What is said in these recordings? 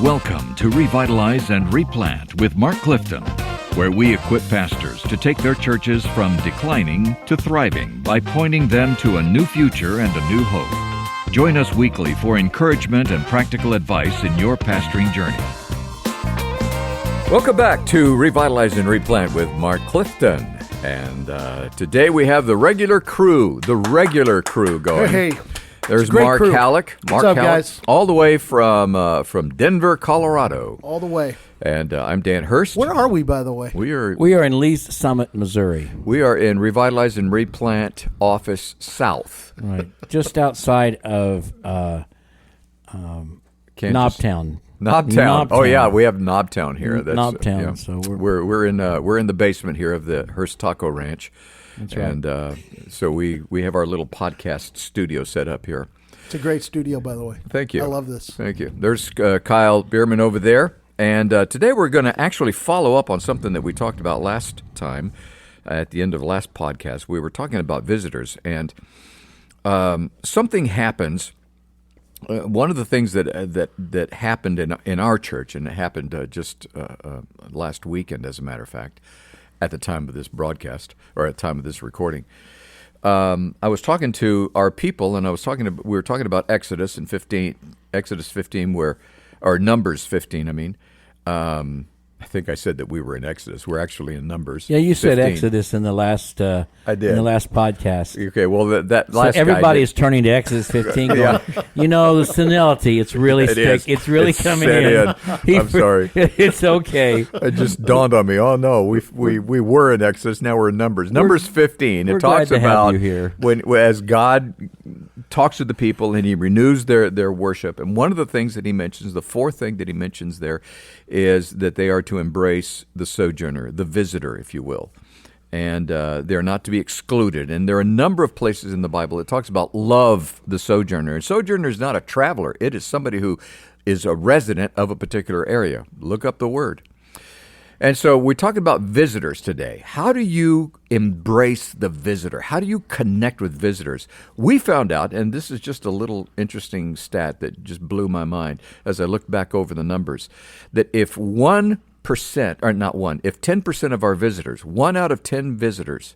Welcome to Revitalize and Replant with Mark Clifton, where we equip pastors to take their churches from declining to thriving by pointing them to a new future and a new hope. Join us weekly for encouragement and practical advice in your pastoring journey. Welcome back to Revitalize and Replant with Mark Clifton. And today we have the regular crew going. Hey. There's Mark crew. Hallock. What's up, guys? All the way from Denver, Colorado. All the way. And I'm Dan Hurst. Where are we, by the way? We are in Lee's Summit, Missouri. We are in Revitalize and Replant Office South. Right. Just outside of Knobtown. Knobtown. Oh yeah, we have Knobtown here. Knobtown. Yeah. So we're in the basement here of the Hurst Taco Ranch. That's right. And so we have our little podcast studio set up here. It's a great studio, by the way. Thank you. I love this. Thank you. There's Kyle Bierman over there. And today we're going to actually follow up on something that we talked about last time at the end of the last podcast. We were talking about visitors, and something happens. One of the things that happened in our church, and it happened just last weekend, as a matter of fact, at the time of this broadcast, or at the time of this recording, I was talking to our people, and we were talking about Exodus 15, or Numbers 15. I mean, I think I said that we were in Exodus. We're actually in Numbers. Yeah, you 15. said Exodus in the last. I did in the last podcast. Okay, well that last. So everybody is turning to Exodus 15, going, Yeah. The senility. It's really It's really coming in. I'm sorry. It's okay. It just dawned on me. Oh no, we were in Exodus. Now we're in Numbers. Numbers 15. It talks glad to have about you here. as God talks to the people and He renews their worship. And one of the things that He mentions, the fourth thing that He mentions there, is that they are to embrace the sojourner, the visitor, if you will. And they're not to be excluded. And there are a number of places in the Bible that talks about love the sojourner. And sojourner is not a traveler. It is somebody who is a resident of a particular area. Look up the word. And so we're talking about visitors today. How do you embrace the visitor? How do you connect with visitors? We found out, and this is just a little interesting stat that just blew my mind as I looked back over the numbers, that if 1%, or not one, if 10% of our visitors, 1 out of 10 visitors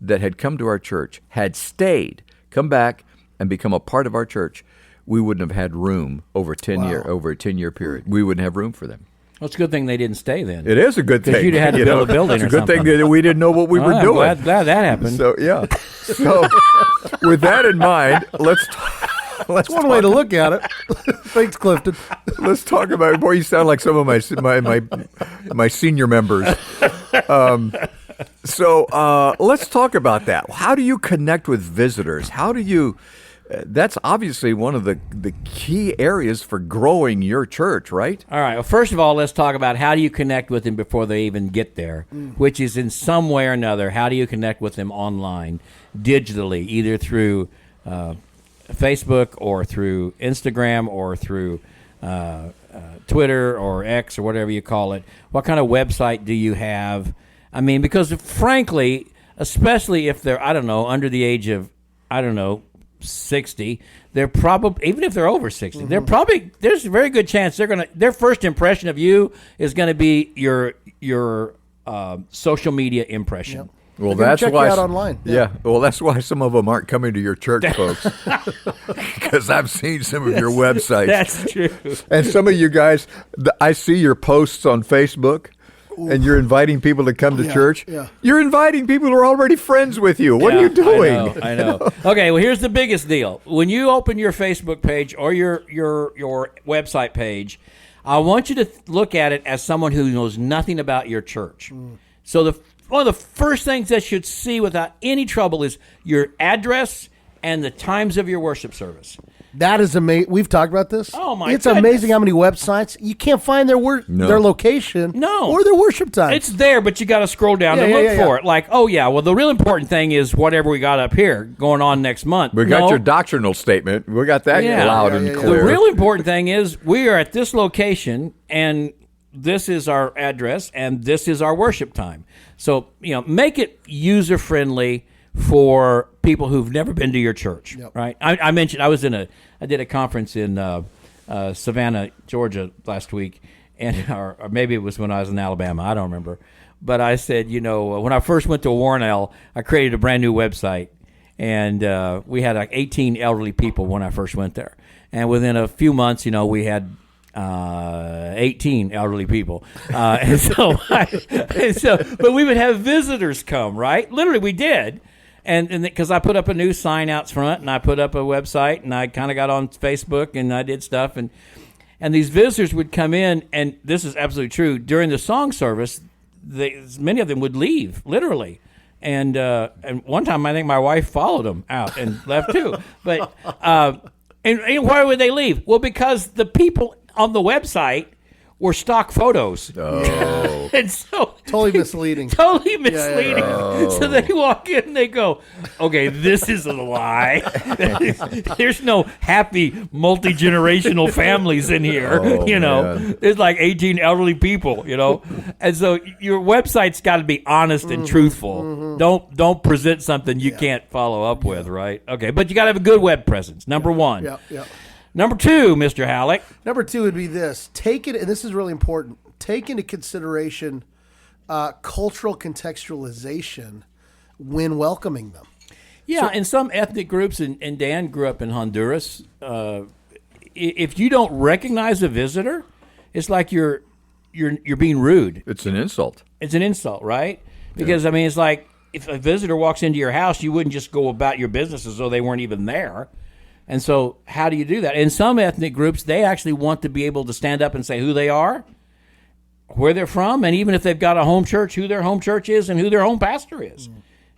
that had come to our church had stayed, come back and become a part of our church, we wouldn't have had room over a 10-year period. We wouldn't have room for them. Well, it's a good thing they didn't stay then. It is a good thing. Because you'd have had to build a building or something. It's a good something. thing that we didn't know what we were doing. I'm glad that happened. So, yeah. So, with that in mind, let's That's one way to look at it. Thanks, Clifton. Let's talk about. Boy, you sound like some of my senior members. So let's talk about that. How do you connect with visitors? How do you? That's obviously one of the key areas for growing your church, right? All right. Well, first of all, let's talk about how do you connect with them before they even get there, which is in some way or another, how do you connect with them online, digitally, either through Facebook or through Instagram or through Twitter or X or whatever you call it. What kind of website do you have? I mean, because frankly, especially if they're, under the age of, 60, they're probably, even if they're over 60, there's a very good chance their first impression of you is going to be your social media impression. Yep. Well, that's why. Out online. Yeah. Well, that's why some of them aren't coming to your church, folks, because I've seen some of your websites. That's true. And some of you guys, I see your posts on Facebook. And you're inviting people to come to church. Yeah. You're inviting people who are already friends with you. What are you doing? I know. Okay, well, here's the biggest deal. When you open your Facebook page or your website page, I want you to look at it as someone who knows nothing about your church. So one of the first things that you should see without any trouble is your address and the times of your worship service. That is amazing. We've talked about this. Oh, my It's goodness. amazing how many websites, you can't find their location or their worship time. It's there, but you got to scroll down to look for it. Like, the real important thing is whatever we got up here going on next month. We got your doctrinal statement. We got that loud and clear. The real important thing is we are at this location, and this is our address, and this is our worship time. So, make it user-friendly for people who've never been to your church, right? I mentioned I did a conference in Savannah, Georgia last week, and or maybe it was when I was in Alabama. I don't remember. But I said, when I first went to Warrenell, I created a brand new website, and we had like 18 elderly people when I first went there. And within a few months, we had 18 elderly people. But we would have visitors come, right? Literally, we did. And because I put up a new sign out front, and I put up a website, and I kind of got on Facebook, and I did stuff. And these visitors would come in, and this is absolutely true. During the song service, many of them would leave, literally. And one time, I think my wife followed them out and left too. But and why would they leave? Well, because the people on the website were stock photos. Oh. And so Totally misleading. Totally misleading. Yeah. Oh. So they walk in and they go, okay, this is a lie. There's no happy multi-generational families in here. Man. There's like 18 elderly people, And so your website's got to be honest and truthful. Mm-hmm. Don't present something you can't follow up with, right? Okay, but you got to have a good web presence, number one. Yeah. Number two, Mr. Hallock. Number two would be this. And this is really important, take into consideration cultural contextualization when welcoming them. Yeah, in some ethnic groups, and Dan grew up in Honduras, if you don't recognize a visitor, it's like you're being rude. It's an insult. It's an insult, right? Because, it's like if a visitor walks into your house, you wouldn't just go about your business as though they weren't even there. And so how do you do that? In some ethnic groups, they actually want to be able to stand up and say who they are, where they're from, and even if they've got a home church, who their home church is and who their home pastor is.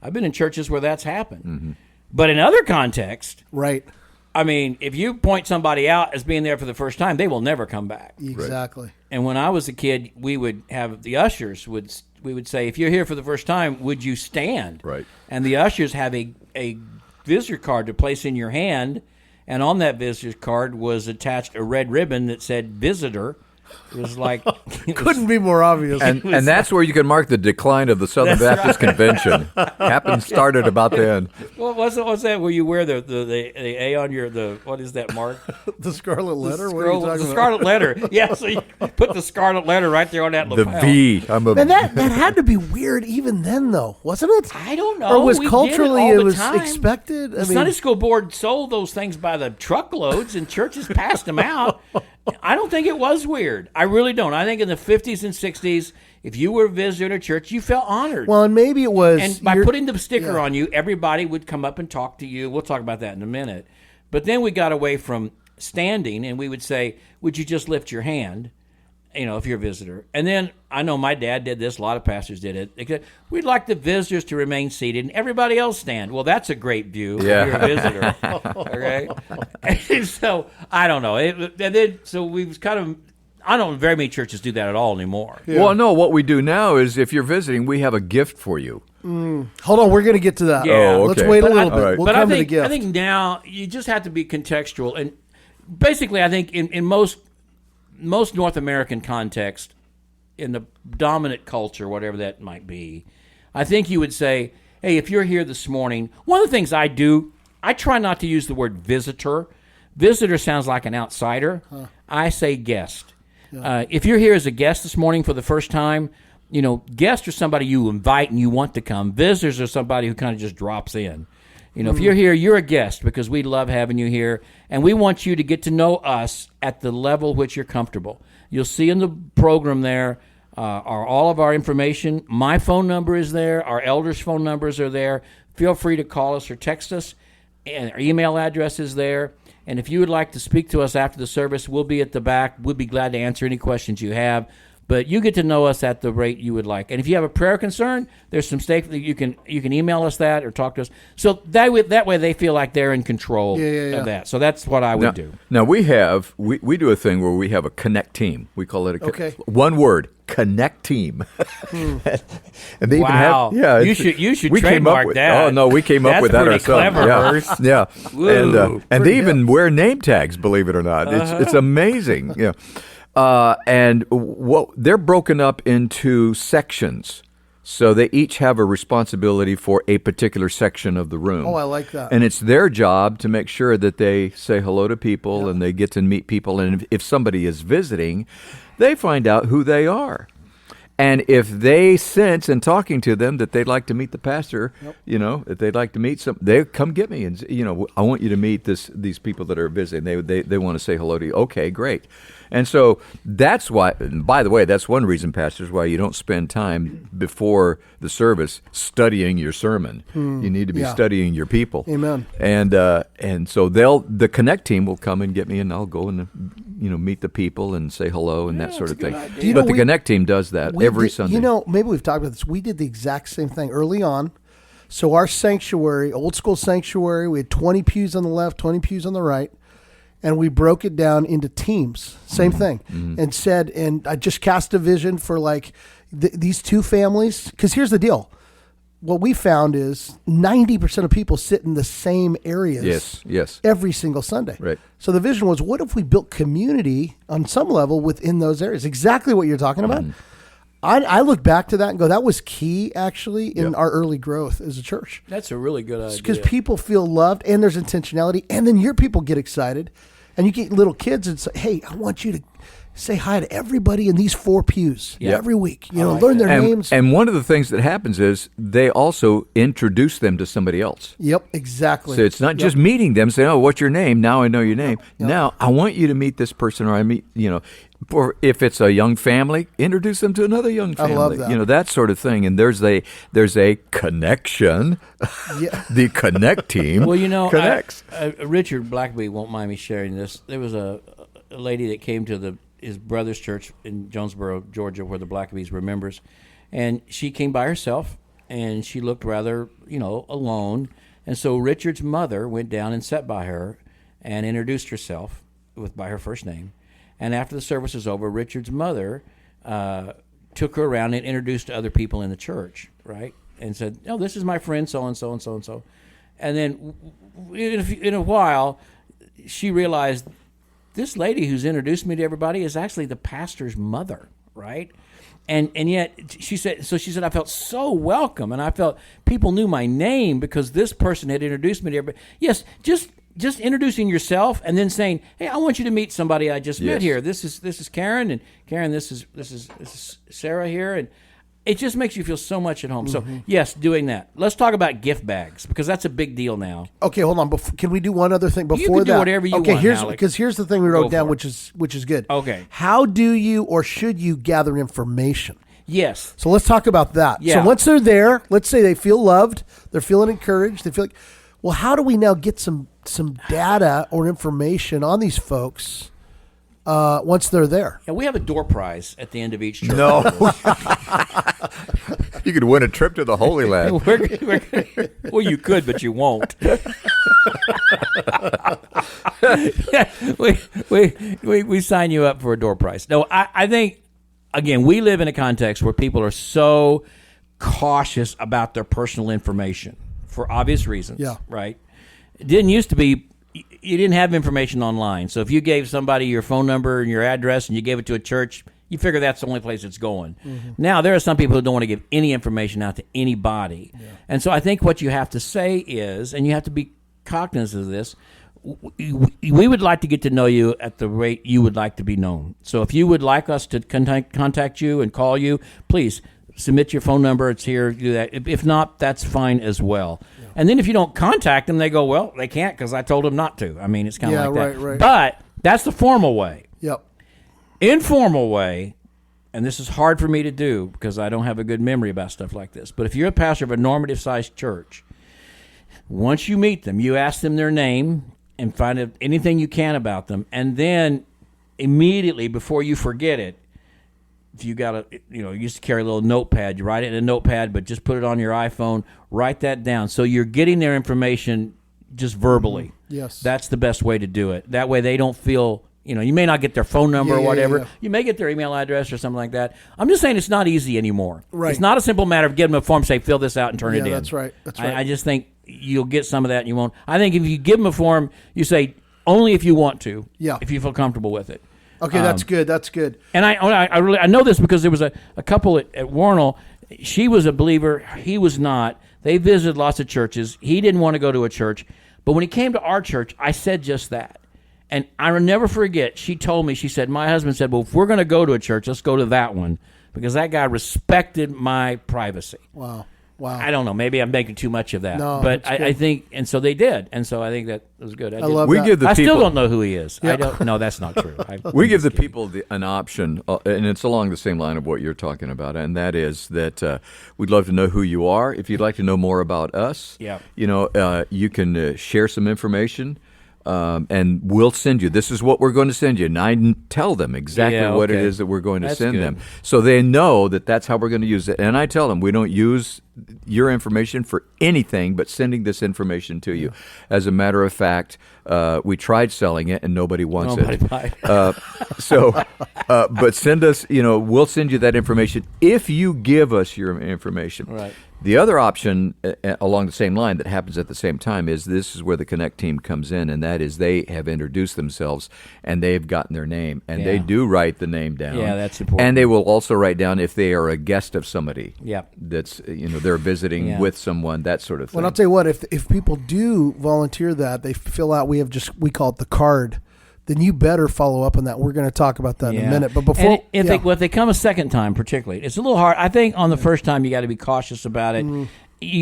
I've been in churches where that's happened. Mm-hmm. But in other contexts, right? If you point somebody out as being there for the first time, they will never come back. Exactly. Right. And when I was a kid, we would have the ushers we would say, if you're here for the first time, would you stand? Right. And the ushers have a visitor card to place in your hand. And on that visitor's card was attached a red ribbon that said visitor. It was like... Couldn't be more obvious. And that's where you can mark the decline of the Southern Baptist Convention. Started about then. Well, what's that where you wear the A on your... what is that mark? The scarlet letter? The scarlet letter. Yeah, so you put the scarlet letter right there on that lapel. The V. And that had to be weird even then, though, wasn't it? I don't know. Or was culturally it was time. expected? The Sunday school board sold those things by the truckloads, and churches passed them out. I don't think it was weird. I really don't. I think in the 50s and 60s, if you were a visitor at a church, you felt honored. Well, and maybe it was... And by putting the sticker on you, everybody would come up and talk to you. We'll talk about that in a minute. But then we got away from standing, and we would say, would you just lift your hand, if you're a visitor? And then, I know my dad did this. A lot of pastors did it. We'd like the visitors to remain seated, and everybody else stand. Well, that's a great view if you're a visitor. Okay? And so, I don't know. So we've kind of... I don't know very many churches do that at all anymore. Yeah. Well, no, what we do now is if you're visiting, we have a gift for you. Hold on, we're going to get to that. Yeah. Oh, okay. Let's wait a little bit. Right. We'll come to the gift. I think now you just have to be contextual. And basically, I think in most North American context, in the dominant culture, whatever that might be, I think you would say, hey, if you're here this morning, one of the things I do, I try not to use the word visitor. Visitor sounds like an outsider. I say guest. If you're here as a guest this morning for the first time, guests are somebody you invite and you want to come. Visitors are somebody who kind of just drops in. If you're here, you're a guest because we love having you here, and we want you to get to know us at the level which you're comfortable. You'll see in the program there are all of our information. My phone number is there. Our elders' phone numbers are there. Feel free to call us or text us, and our email address is there. And if you would like to speak to us after the service, we'll be at the back. We'll be glad to answer any questions you have. But you get to know us at the rate you would like. And if you have a prayer concern, there's some stuff that you can email us that or talk to us. So that way they feel like they're in control of that. So that's what I would do. Now we do a thing where we have a connect team. We call it one word. Connect team. And they even have, you should trademark that. Oh no, we came up with that ourselves. Clever, yeah. Woo, and they even wear name tags, believe it or not. It's amazing. Yeah. And they're broken up into sections. So they each have a responsibility for a particular section of the room. Oh, I like that. And it's their job to make sure that they say hello to people and they get to meet people. And if somebody is visiting, they find out who they are. And if they sense in talking to them that they'd like to meet the pastor, that they'd like to meet they come get me and I want you to meet these people that are visiting. They want to say hello to you. Okay, great. And so that's why. And by the way, that's one reason, pastors, why you don't spend time before the service studying your sermon. You need to be studying your people. Amen. And so the Connect team will come and get me, and I'll go and meet the people and say hello and that sort of thing. But the Connect team does that every Sunday. Maybe we've talked about this. We did the exact same thing early on. So our sanctuary, old school sanctuary, we had 20 pews on the left, 20 pews on the right. And we broke it down into teams, same thing, and said, and I just cast a vision for like these two families. Because here's the deal. What we found is 90% of people sit in the same areas every single Sunday. Right. So the vision was, what if we built community on some level within those areas? Exactly what you're talking about. I look back to that and go, that was key, actually, in our early growth as a church. That's a really good idea. Because people feel loved, and there's intentionality, and then your people get excited, and you get little kids and say, hey, I want you to say hi to everybody in these 4 pews every week. Learn their names. And one of the things that happens is they also introduce them to somebody else. Yep, exactly. So it's not just meeting them, saying, oh, what's your name? Now I know your name. Now I want you to meet this person, or or if it's a young family, introduce them to another young family. I love that. That sort of thing. And there's a connection. The Connect team connects. Richard Blackaby won't mind me sharing this. There was a lady that came to his brother's church in Jonesboro, Georgia, where the Blackabys were members, and she came by herself, and she looked rather, alone. And so Richard's mother went down and sat by her and introduced herself by her first name. And after the service was over, Richard's mother took her around and introduced to other people in the church, right? And said, "Oh, this is my friend so-and-so and so-and-so." And then in a while, she realized this lady who's introduced me to everybody is actually the pastor's mother, right? And yet she said, I felt so welcome, and I felt people knew my name because this person had introduced me to everybody. Yes, just introducing yourself and then saying, "Hey, I want you to meet somebody I just met here. This is Karen, and Karen, this is Sarah here," and it just makes you feel so much at home. So yes, doing that. Let's talk about gift bags because that's a big deal now. Okay, hold on. Can we do one other thing before you can that? Do whatever you want. Okay, here's the thing we wrote down, which is good. Okay, how do you or should you gather information? Yes. So let's talk about that. Yeah. So once they're there, let's say they feel loved, they're feeling encouraged, they feel like, well, how do we now get some data or information on these folks once they're there? Yeah, we have a door prize at the end of each church. No. You could win a trip to the Holy Land. Well, you could, but you won't. we sign you up for a door prize. No, I think, again, we live in a context where people are so cautious about their personal information for obvious reasons. Yeah. Right? It didn't used to be, you didn't have information online. So if you gave somebody your phone number and your address and you gave it to a church, you figure that's the only place it's going. Now, there are some people who don't want to give any information out to anybody. Yeah. And so I think what you have to say is, and you have to be cognizant of this, we would like to get to know you at the rate you would like to be known. So if you would like us to contact you and call you, please submit your phone number. It's here. Do that. If not, that's fine as well. Yeah. And then if you don't contact them, they go, well, they can't because I told them not to. I mean, it's kind of like that. Right. But that's the formal way. Yep. Informal way, and this is hard for me to do because I don't have a good memory about stuff like this, but if you're a pastor of a normative-sized church, once you meet them, you ask them their name and find out anything you can about them, and then immediately before you forget it, if you got you used to carry a little notepad, you write it in a notepad, but just put it on your iPhone, write that down. So you're getting their information just verbally. Yes. That's the best way to do it. That way they don't feel, you may not get their phone number or whatever. Yeah. You may get their email address or something like that. I'm just saying it's not easy anymore. Right. It's not a simple matter of getting them a form, say, fill this out and turn it in. That's right. That's right. I just think you'll get some of that and you won't. I think if you give them a form, you say only if you want to, if you feel comfortable with it. Okay, that's good. That's good. And I know this because there was a couple at Warnell. She was a believer. He was not. They visited lots of churches. He didn't want to go to a church. But when he came to our church, I said just that. And I'll never forget, she told me, she said, my husband said, well, if we're going to go to a church, let's go to that one. Because that guy respected my privacy. Wow. I don't know. Maybe I'm making too much of that. No, but I think, and so they did. And so I think that was good. I love we that. give the I people, still don't know who he is. I don't. No, that's not true. We give the people an option, and it's along the same line of what you're talking about, and that is that we'd love to know who you are. If you'd like to know more about us, Yeah. You can share some information. And we'll send you. This is what we're going to send you. And I tell them exactly what it is that we're going to send good. them. So they know that that's how we're going to use it. And I tell them we don't use your information for anything but sending this information to you. As a matter of fact, we tried selling it and nobody wants it. But send us, we'll send you that information if you give us your information. Right. The other option along the same line that happens at the same time is this is where the Connect team comes in, and that is they have introduced themselves and they've gotten their name, and they do write the name down. Yeah, that's important. And they will also write down if they are a guest of somebody. Yep. That's they're visiting with someone, that sort of thing. Well, I'll tell you what, if people do volunteer that, they fill out, we call it the card, then you better follow up on that. We're going to talk about that in a minute. But before, if they come a second time, particularly, it's a little hard. I think on the first time you got to be cautious about it.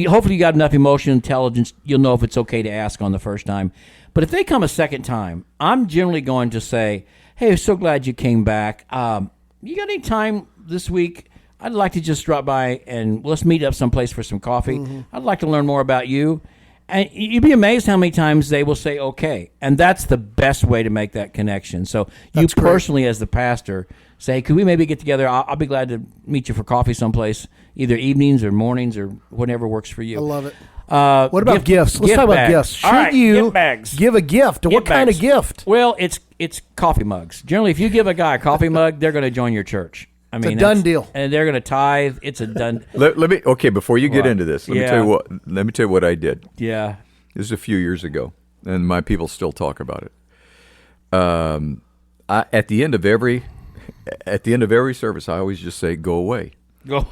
Hopefully, you got enough emotional intelligence. You'll know if it's okay to ask on the first time. But if they come a second time, I'm generally going to say, "Hey, I'm so glad you came back. You got any time this week? I'd like to just drop by and let's meet up someplace for some coffee. I'd like to learn more about you." And you'd be amazed how many times they will say, okay. And that's the best way to make that connection. So you personally, as the pastor, say, could we maybe get together? I'll be glad to meet you for coffee someplace, either evenings or mornings or whatever works for you. I love it. What about gifts? Let's talk about gifts. Should you give a gift? What kind of gift? Well, it's coffee mugs. Generally, if you give a guy a coffee mug, they're going to join your church. I mean, it's a done deal, and they're going to tithe. It's a done. Let me before you get into this. Let me tell you what I did. Yeah, this is a few years ago, and my people still talk about it. At the end of every service, I always just say, "Go away." Go.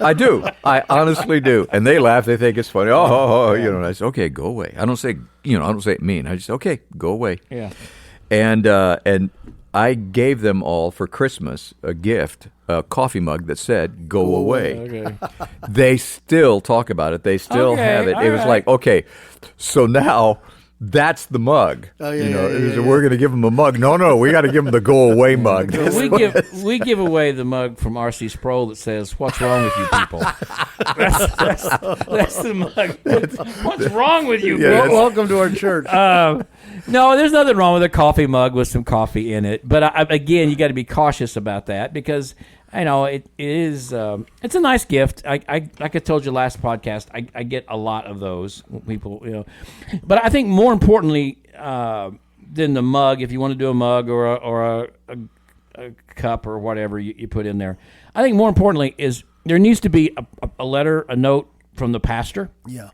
I do. I honestly do, and they laugh. They think it's funny. And I say, "Okay, go away." I don't say it mean. I just say, "Okay, go away." Yeah, and I gave them all for Christmas a gift, a coffee mug that said, "Go away." Okay. They still talk about it. They still have it. It was like, okay, so now that's the mug. We're going to give them a mug. No, we got to give them the go away mug. we give away the mug from R.C. Sproul that says, "What's wrong with you people?" That's the mug. What's wrong with you? Yeah, people? Welcome to our church. No, there's nothing wrong with a coffee mug with some coffee in it. But again, you got to be cautious about that because it is. It's a nice gift. I like I told you last podcast. I get a lot of those people. But I think more importantly than the mug, if you want to do a mug or a cup or whatever you put in there, I think more importantly is there needs to be a letter, a note from the pastor. Yeah.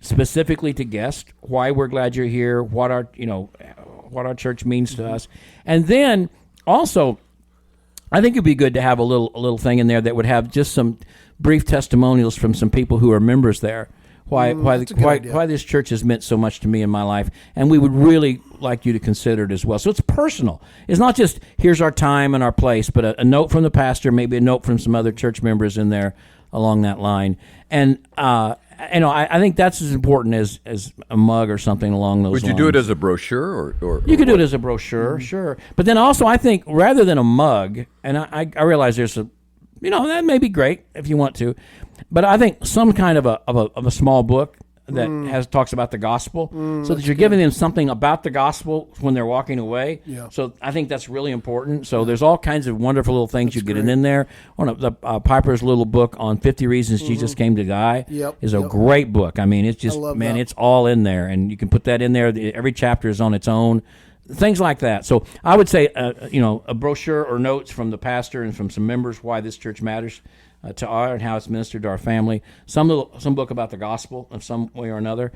Specifically to guests, why we're glad you're here, what our church means to us, and then also, I think it'd be good to have a little thing in there that would have just some brief testimonials from some people who are members there. Why this church has meant so much to me in my life, and we would really like you to consider it as well. So it's personal. It's not just here's our time and our place, but a note from the pastor, maybe a note from some other church members in there along that line, and. I think that's as important as a mug or something along those lines. Would you do it as a brochure or you could do it as a brochure, sure. But then also I think rather than a mug, and I realize there's that may be great if you want to, but I think some kind of a small book that talks about the gospel, so that you're giving them something about the gospel when they're walking away. Yeah. So I think that's really important. So there's all kinds of wonderful little things you get in there. The Piper's little book on 50 Reasons Jesus Came to Die is a great book. I mean, it's just it's all in there, and you can put that in there. Every chapter is on its own. Things like that. So I would say, a brochure or notes from the pastor and from some members why this church matters to our and how it's ministered to our family. Some book about the gospel of some way or another,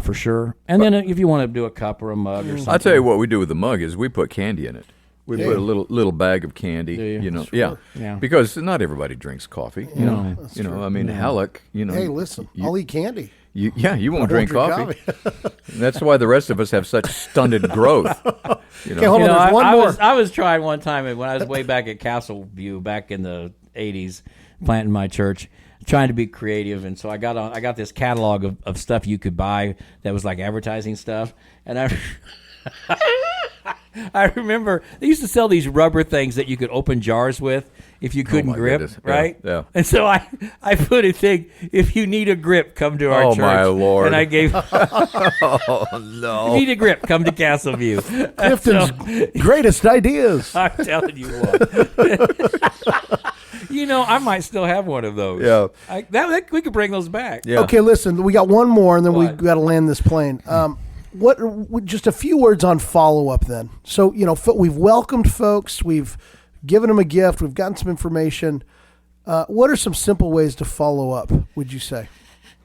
for sure. And then if you want to do a cup or a mug or something. I'll tell you what we do with the mug is we put candy in it. We put a little bag of candy, Do you? know. Sure. Yeah. Because not everybody drinks coffee. You know, that's I mean, Hallock. You know, Hey, listen, I'll eat candy. you won't drink drink coffee. That's why the rest of us have such stunted growth. You know? Okay, hold on. There's one more. I was trying one time when I was way back at Castleview back in the 80s, planting my church, trying to be creative, and so I got this catalog of stuff you could buy that was like advertising stuff, and I remember they used to sell these rubber things that you could open jars with if you couldn't my grip, goodness. right? Yeah. And so I put a thing, if you need a grip, come to our Oh, church. my Lord. And I gave, Oh no! if you need a grip, come to Castleview. Clifton's greatest ideas. I'm telling you what. I might still have one of those. Yeah. We could bring those back. Yeah. Okay, listen, we got one more, and then What? we've got to land this plane. Just a few words on follow-up then. So, we've welcomed folks, we've given them a gift, we've gotten some information. What are some simple ways to follow up, would you say?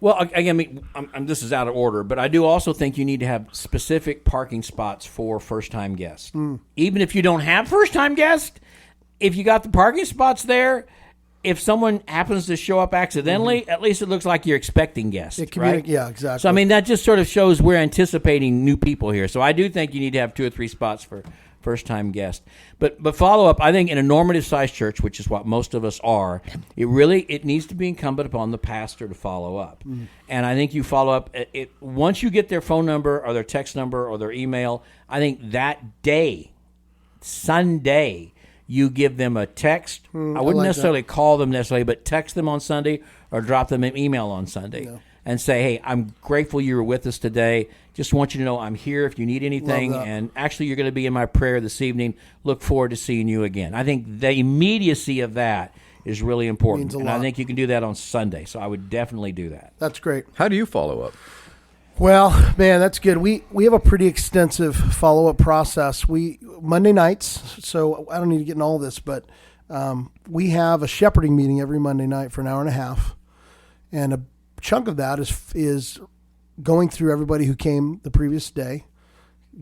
Well, again, this is out of order, but I do also think you need to have specific parking spots for first-time guests. Even if you don't have first-time guests, if you got the parking spots there, if someone happens to show up accidentally, at least it looks like you're expecting guests, right? Yeah, exactly. So, that just sort of shows we're anticipating new people here. So I do think you need to have 2 or 3 spots for first-time guests. But follow-up, I think in a normative-sized church, which is what most of us are, it needs to be incumbent upon the pastor to follow up. And I think you follow up. Once you get their phone number or their text number or their email, I think that day, Sunday, you give them a text. I wouldn't like necessarily call them necessarily, but text them on Sunday or drop them an email on Sunday and say, hey, I'm grateful you were with us today. Just want you to know I'm here if you need anything. And actually, you're going to be in my prayer this evening. Look forward to seeing you again. I think the immediacy of that is really important. Means a I lot. think you can do that on Sunday. So I would definitely do that. That's great. How do you follow up? Well, man, that's good. We have a pretty extensive follow-up process. Monday nights, so I don't need to get in all this, but we have a shepherding meeting every Monday night for an hour and a half, and a chunk of that is going through everybody who came the previous day,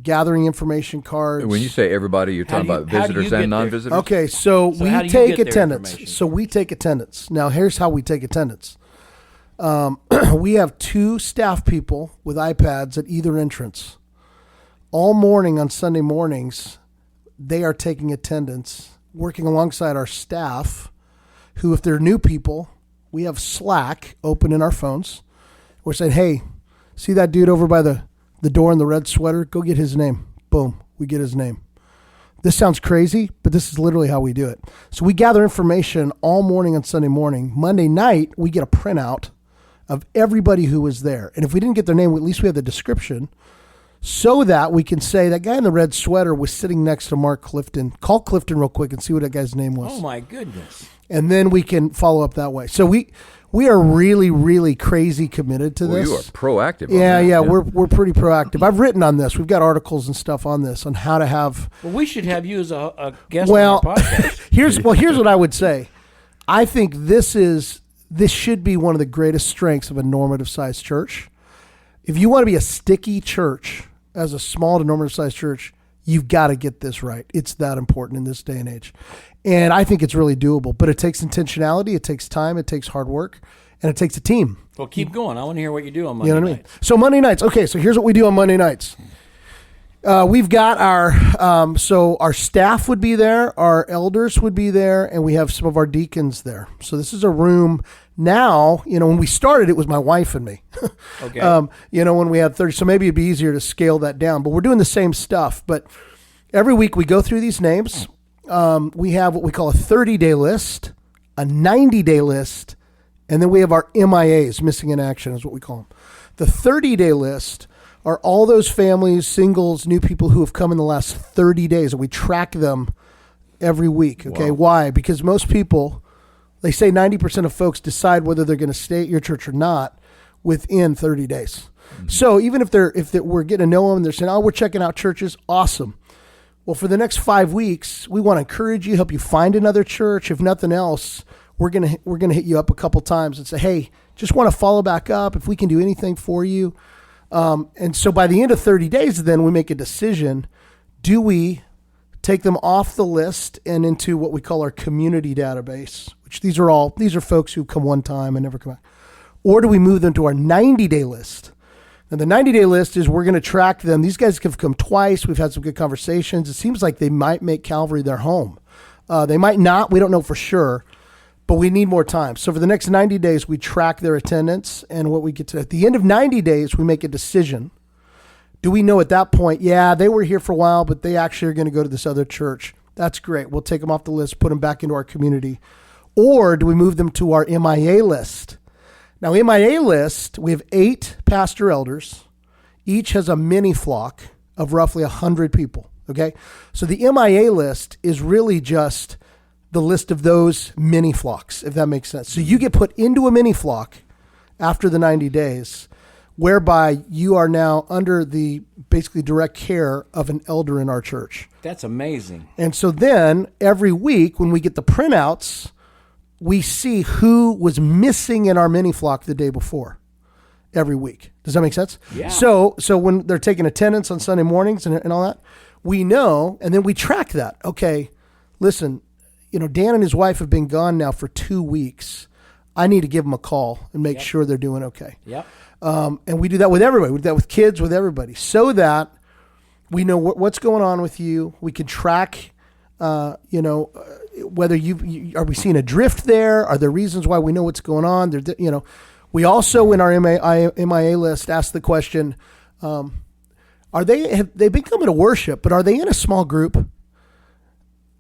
gathering information cards. When you say everybody, you're talking about how do you visitors get and there? non-visitors? Okay, so how we do you take get their attendance. information? So we take attendance. Now, here's how we take attendance. We have 2 staff people with iPads at either entrance. All morning on Sunday mornings, they are taking attendance, working alongside our staff, who, if they're new people, we have Slack open in our phones. We're saying, hey, see that dude over by the door in the red sweater? Go get his name. Boom, we get his name. This sounds crazy, but this is literally how we do it. So we gather information all morning on Sunday morning. Monday night, we get a printout of everybody who was there. And if we didn't get their name, at least we have the description so that we can say that guy in the red sweater was sitting next to Mark Clifton. Call Clifton real quick and see what that guy's name was. Oh, my goodness. And then we can follow up that way. So we are really, really crazy committed to Well, this. you are proactive. Yeah, we're pretty proactive. I've written on this. We've got articles and stuff on this, on how to have. Well, we should have you as a guest Well, on our podcast. here's what I would say. I think this should be one of the greatest strengths of a normative sized church. If you want to be a sticky church, as a small to normative sized church, you've got to get this right. It's that important in this day and age. And I think it's really doable, but it takes intentionality, it takes time, it takes hard work, and it takes a team. Well, keep going. I want to hear what you do on Monday You know what I mean? night. So Monday nights. Okay, so here's what we do on Monday nights. We've got our staff would be there, our elders would be there, and we have some of our deacons there. So this is a room. Now, when we started, it was my wife and me. Okay. When we had 30, so maybe it'd be easier to scale that down. But we're doing the same stuff. But every week we go through these names. We have what we call a 30-day list, a 90-day list, and then we have our MIAs, missing in action is what we call them. The 30-day list are all those families, singles, new people who have come in the last 30 days, and we track them every week. Okay, Wow. Why? Because most people, they say 90% of folks decide whether they're going to stay at your church or not within 30 days. Mm-hmm. So even if we're getting to know them and they're saying, oh, we're checking out churches, awesome. Well, for the next 5 weeks, we want to encourage you, help you find another church. If nothing else, we're gonna hit you up a couple times and say, hey, just want to follow back up if we can do anything for you. And so by the end of 30 days, then we make a decision. Do we take them off the list and into what we call our community database, which these are folks who come one time and never come back. Or do we move them to our 90-day list? Now, the 90-day list is we're going to track them. These guys have come twice. We've had some good conversations. It seems like they might make Calvary their home. They might not. We don't know for sure, but we need more time. So for the next 90 days, we track their attendance, and what we get to at the end of 90 days, we make a decision. Do we know at that point, yeah, they were here for a while, but they actually are going to go to this other church? That's great. We'll take them off the list, put them back into our community. Or do we move them to our MIA list? Now, MIA list, we have 8 pastor elders. Each has a mini flock of roughly 100 people, okay? So the MIA list is really just the list of those mini flocks, if that makes sense. So you get put into a mini flock after the 90 days, whereby you are now under the basically direct care of an elder in our church. That's amazing. And so then every week when we get the printouts, we see who was missing in our mini flock the day before every week. Does that make sense? Yeah. So when they're taking attendance on Sunday mornings and all that, we know, and then we track that. Okay, listen, Dan and his wife have been gone now for 2 weeks. I need to give them a call and make sure they're doing okay. Yep. And we do that with everybody. We do that with kids, with everybody, so that we know what's going on with you. We can track, whether are we seeing a drift there? Are there reasons why we know what's going on? We also in our MIA list ask the question: have they been coming to worship, but are they in a small group?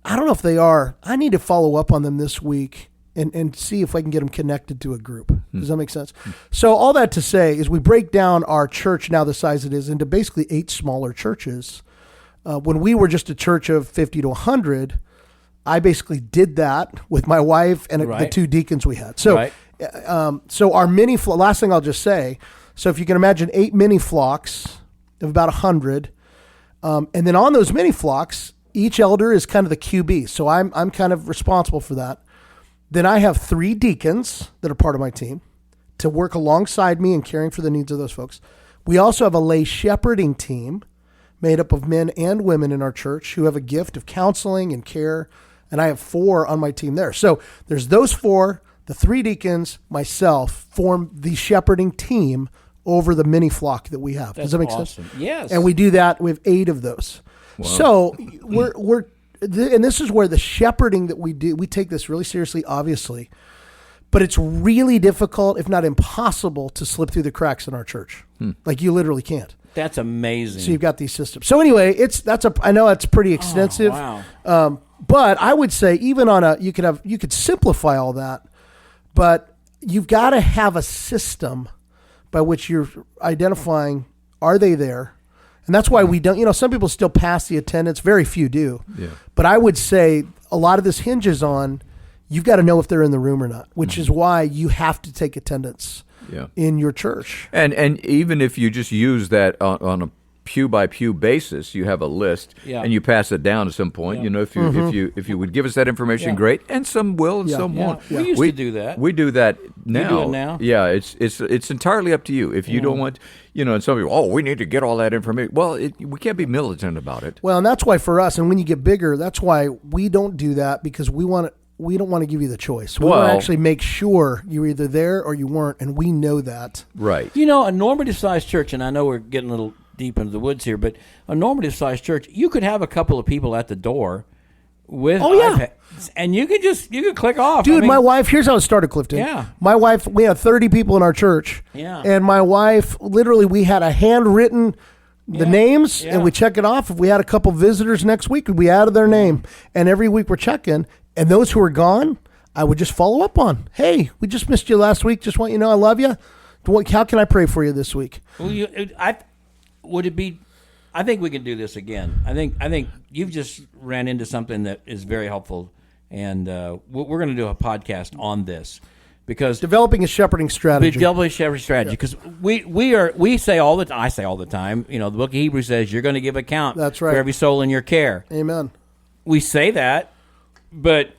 I don't know if they are. I need to follow up on them this week and see if I can get them connected to a group. Does that make sense? So all that to say is we break down our church, now the size it is, into basically 8 smaller churches. When we were just a church of 50 to 100, I basically did that with my wife and the 2 deacons we had. So, so our mini flock, last thing I'll just say, so if you can imagine 8 mini flocks of about 100, and then on those mini flocks, each elder is kind of the QB. So I'm kind of responsible for that. Then I have 3 deacons that are part of my team to work alongside me in caring for the needs of those folks. We also have a lay shepherding team made up of men and women in our church who have a gift of counseling and care, and I have 4 on my team there. So there's those 4, the 3 deacons, myself, form the shepherding team over the mini flock that we have. Does that make sense? Yes. And we do that. We have 8 of those. Wow. So and this is where the shepherding that we do, we take this really seriously, obviously, but it's really difficult, if not impossible, to slip through the cracks in our church. Like you literally can't. That's amazing. So you've got these systems. So anyway, I know that's pretty extensive. Oh, wow. But I would say even on you could simplify all that, but you've got to have a system by which you're identifying, are they there? And that's why we don't, some people still pass the attendance. Very few do. Yeah. But I would say a lot of this hinges on, you've got to know if they're in the room or not, which is why you have to take attendance in your church. And even if you just use that on a pew by pew basis, you have a list and you pass it down at some point. If you would give us that information, great. And some will and some won't. We used to do that. We do that now. You do it now? Yeah, it's entirely up to you. If you don't want, and some people, we need to get all that information. Well, we can't be militant about it. Well, and that's why for us, and when you get bigger, that's why we don't do that, because we don't want to give you the choice. We want to actually make sure you're either there or you weren't, and we know that. Right. A normative-sized church, and I know we're getting a little deep into the woods here, but a normative-sized church, you could have a couple of people at the door with iPads, and you could click off. Dude, my wife, here's how it started, Clifton. Yeah. My wife, we had 30 people in our church. Yeah. And my wife, literally, we had a handwritten names, and we check it off. If we had a couple visitors next week, we added their name. And every week we're checking. And those who are gone, I would just follow up on. Hey, we just missed you last week. Just want you to know I love you. How can I pray for you this week? Well, I think we can do this again. I think you've just ran into something that is very helpful, and we're going to do a podcast on this, because developing a shepherding strategy. Because we say all the time. I say all the time. The book of Hebrews says you're going to give account. That's right. For every soul in your care. Amen. We say that, but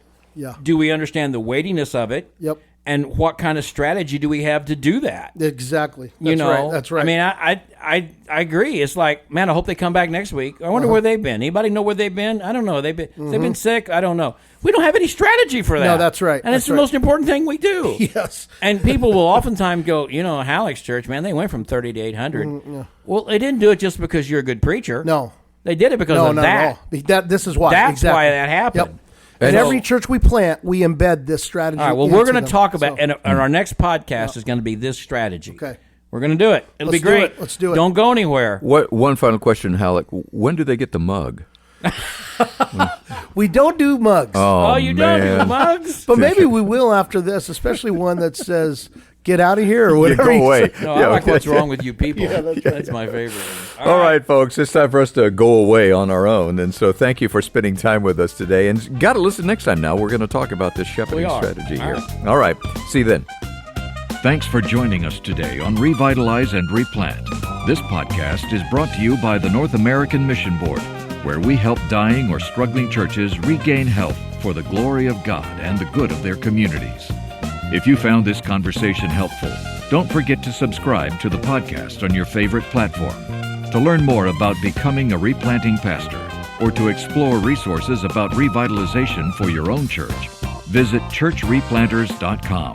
do we understand the weightiness of it? Yep. and what kind of strategy do we have to do that? Exactly. You That's know, right. That's right. I mean, I agree. It's like, man, I hope they come back next week. I wonder where they've been. Anybody know where they've been? I don't know. They've been sick. I don't know. We don't have any strategy for that. No, that's right. And That's it's the right. most important thing we do. Yes. And people will oftentimes go, Hallock's church, man, they went from 30 to 800. Well, they didn't do it just because you're a good preacher. No. They did it because No, of not that. at all. This is why. That's exactly. why that happened. Yep. And every church we plant, we embed this strategy. All right, well, we're into going to them. talk about, So- and our next podcast is going to be this strategy. Okay. We're going to do it. It'll Let's be great. do it. Let's do it. Don't go anywhere. One final question, Hallock. When do they get the mug? We don't do mugs. Oh, you don't do man. mugs? But maybe we will after this, especially one that says, get out of here or Yeah, whatever. go you away. say. No, I like what's wrong with you people. that's That's my favorite one. All right, folks, it's time for us to go away on our own. And so thank you for spending time with us today. And got to listen next time now. We're going to talk about this shepherding We are. strategy All here. right. All right. See you then. Thanks for joining us today on Revitalize and Replant. This podcast is brought to you by the North American Mission Board, where we help dying or struggling churches regain health for the glory of God and the good of their communities. If you found this conversation helpful, don't forget to subscribe to the podcast on your favorite platform. To learn more about becoming a replanting pastor or to explore resources about revitalization for your own church, visit churchreplanters.com.